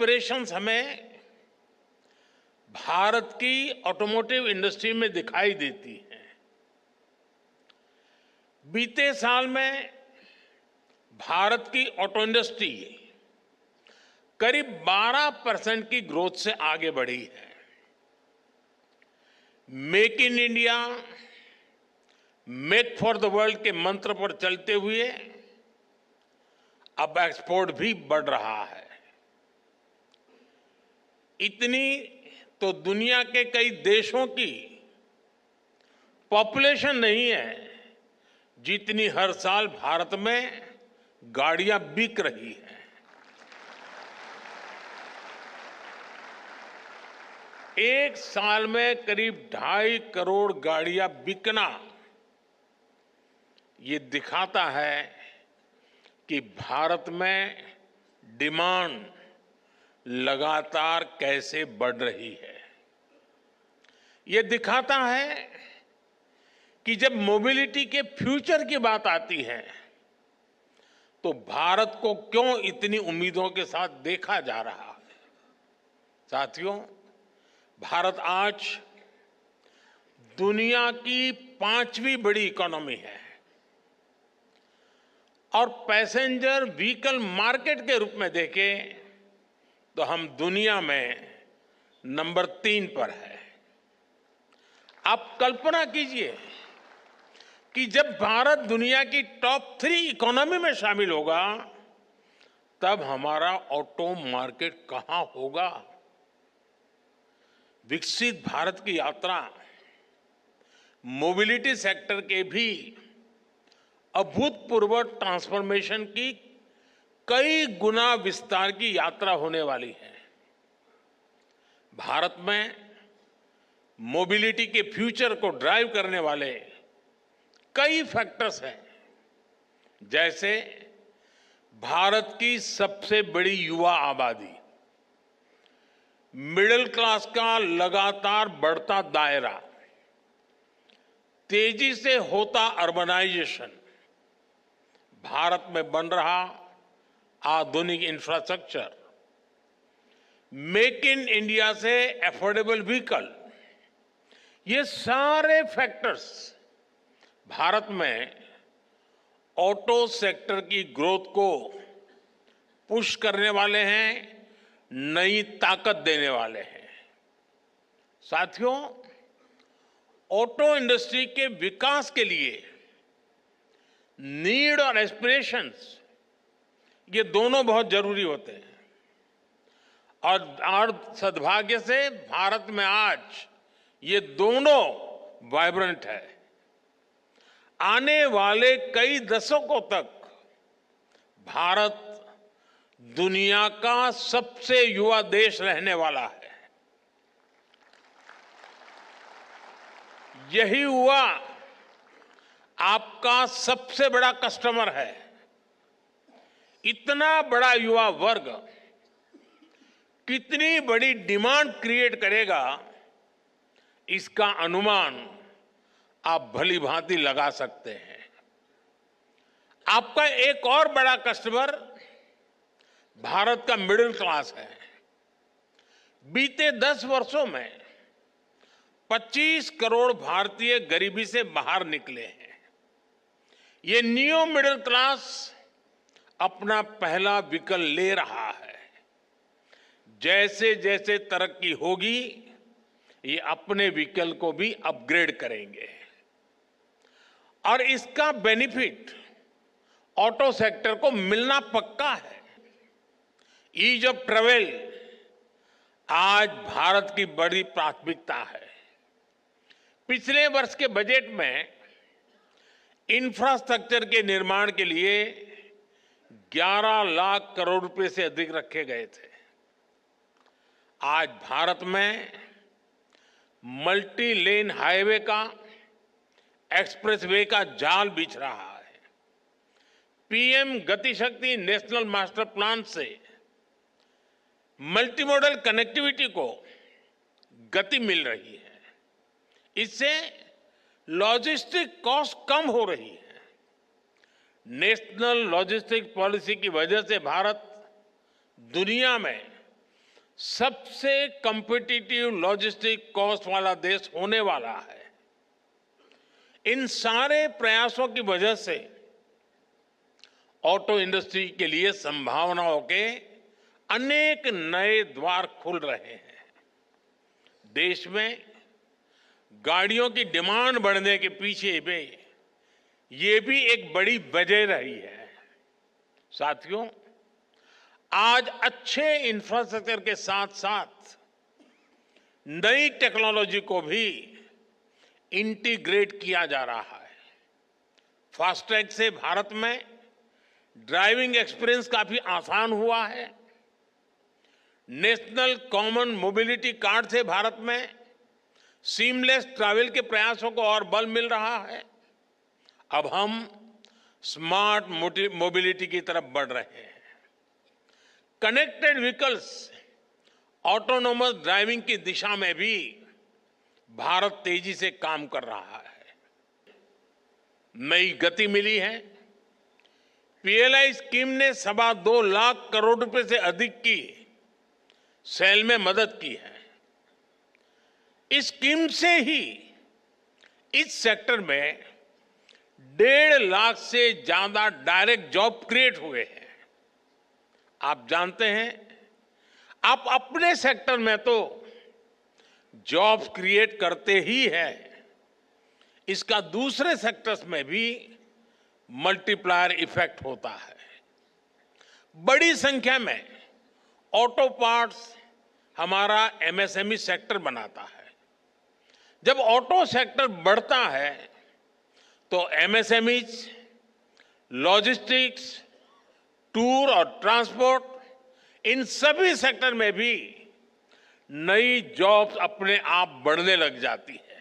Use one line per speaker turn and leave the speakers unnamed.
Aspirations हमें भारत की automotive industry में दिखाई देती हैं। बीते साल में भारत की ऑटो इंडस्ट्री करीब 12% की ग्रोथ से आगे बढ़ी है। Make in India, make for the world के मंत्र पर चलते हुए अब एक्सपोर्ट भी बढ़ रहा है। इतनी तो दुनिया के कई देशों की पॉपुलेशन नहीं है जितनी हर साल भारत में गाड़ियां बिक रही हैं। एक साल में करीब 2.5 करोड़ गाड़ियां बिकना ये दिखाता है कि भारत में डिमांड लगातार कैसे बढ़ रही है। ये दिखाता है कि जब मोबिलिटी के फ्यूचर की बात आती है तो भारत को क्यों इतनी उम्मीदों के साथ देखा जा रहा है। साथियों, भारत आज दुनिया की 5वीं बड़ी इकोनॉमी है और पैसेंजर व्हीकल मार्केट के रूप में देखें तो हम दुनिया में नंबर 3 पर है। आप कल्पना कीजिए कि जब भारत दुनिया की टॉप 3 इकोनॉमी में शामिल होगा तब हमारा ऑटो मार्केट कहां होगा। विकसित भारत की यात्रा मोबिलिटी सेक्टर के भी अभूतपूर्व ट्रांसफॉर्मेशन की कई गुना विस्तार की यात्रा होने वाली है। भारत में मोबिलिटी के फ्यूचर को ड्राइव करने वाले कई फैक्टर्स हैं, जैसे भारत की सबसे बड़ी युवा आबादी, मिडिल क्लास का लगातार बढ़ता दायरा, तेजी से होता अर्बनाइजेशन, भारत में बन रहा आधुनिक इंफ्रास्ट्रक्चर, मेक इन इंडिया से अफोर्डेबल व्हीकल, ये सारे फैक्टर्स भारत में ऑटो सेक्टर की ग्रोथ को पुश करने वाले हैं, नई ताकत देने वाले हैं। साथियों, ऑटो इंडस्ट्री के विकास के लिए नीड और एस्पिरेशंस ये दोनों बहुत जरूरी होते हैं और सद्भाग्य से भारत में आज ये दोनों वाइब्रेंट है। आने वाले कई दशकों तक भारत दुनिया का सबसे युवा देश रहने वाला है। यही युवा आपका सबसे बड़ा कस्टमर है। इतना बड़ा युवा वर्ग कितनी बड़ी डिमांड क्रिएट करेगा, इसका अनुमान आप भली भांति लगा सकते हैं। आपका एक और बड़ा कस्टमर भारत का मिडिल क्लास है। बीते 10 वर्षों में 25 करोड़ भारतीय गरीबी से बाहर निकले हैं। ये न्यू मिडिल क्लास अपना पहला व्हीकल ले रहा है। जैसे जैसे तरक्की होगी, ये अपने व्हीकल को भी अपग्रेड करेंगे और इसका बेनिफिट ऑटो सेक्टर को मिलना पक्का है। ईज ऑफ ट्रेवल आज भारत की बड़ी प्राथमिकता है। पिछले वर्ष के बजट में इंफ्रास्ट्रक्चर के निर्माण के लिए 11 लाख करोड़ रुपए से अधिक रखे गए थे। आज भारत में मल्टी लेन हाईवे का, एक्सप्रेसवे का जाल बिछ रहा है। पीएम गति शक्ति नेशनल मास्टर प्लान से मल्टी मॉडल कनेक्टिविटी को गति मिल रही है। इससे लॉजिस्टिक कॉस्ट कम हो रही है। नेशनल लॉजिस्टिक पॉलिसी की वजह से भारत दुनिया में सबसे कॉम्पिटिटिव लॉजिस्टिक कॉस्ट वाला देश होने वाला है। इन सारे प्रयासों की वजह से ऑटो इंडस्ट्री के लिए संभावनाओं के अनेक नए द्वार खुल रहे हैं। देश में गाड़ियों की डिमांड बढ़ने के पीछे भी ये भी एक बड़ी वजह रही है। साथियों, आज अच्छे इंफ्रास्ट्रक्चर के साथ साथ नई टेक्नोलॉजी को भी इंटीग्रेट किया जा रहा है। फास्टैग से भारत में ड्राइविंग एक्सपीरियंस काफी आसान हुआ है। नेशनल कॉमन मोबिलिटी कार्ड से भारत में सीमलेस ट्रैवल के प्रयासों को और बल मिल रहा है। अब हम स्मार्ट मोबिलिटी की तरफ बढ़ रहे हैं। कनेक्टेड व्हीकल्स, ऑटोनोमस ड्राइविंग की दिशा में भी भारत तेजी से काम कर रहा है। नई गति मिली है। पीएलआई स्कीम ने 2.25 लाख करोड़ रुपए से अधिक की सेल में मदद की है। इस स्कीम से ही इस सेक्टर में 1.5 लाख से ज्यादा डायरेक्ट जॉब क्रिएट हुए हैं। आप जानते हैं, आप अपने सेक्टर में तो जॉब्स क्रिएट करते ही हैं, इसका दूसरे सेक्टर्स में भी मल्टीप्लायर इफेक्ट होता है। बड़ी संख्या में ऑटो पार्ट्स हमारा एमएसएमई सेक्टर बनाता है। जब ऑटो सेक्टर बढ़ता है तो एमएसएमईज, लॉजिस्टिक्स, टूर और ट्रांसपोर्ट, इन सभी सेक्टर में भी नई जॉब्स अपने आप बढ़ने लग जाती है।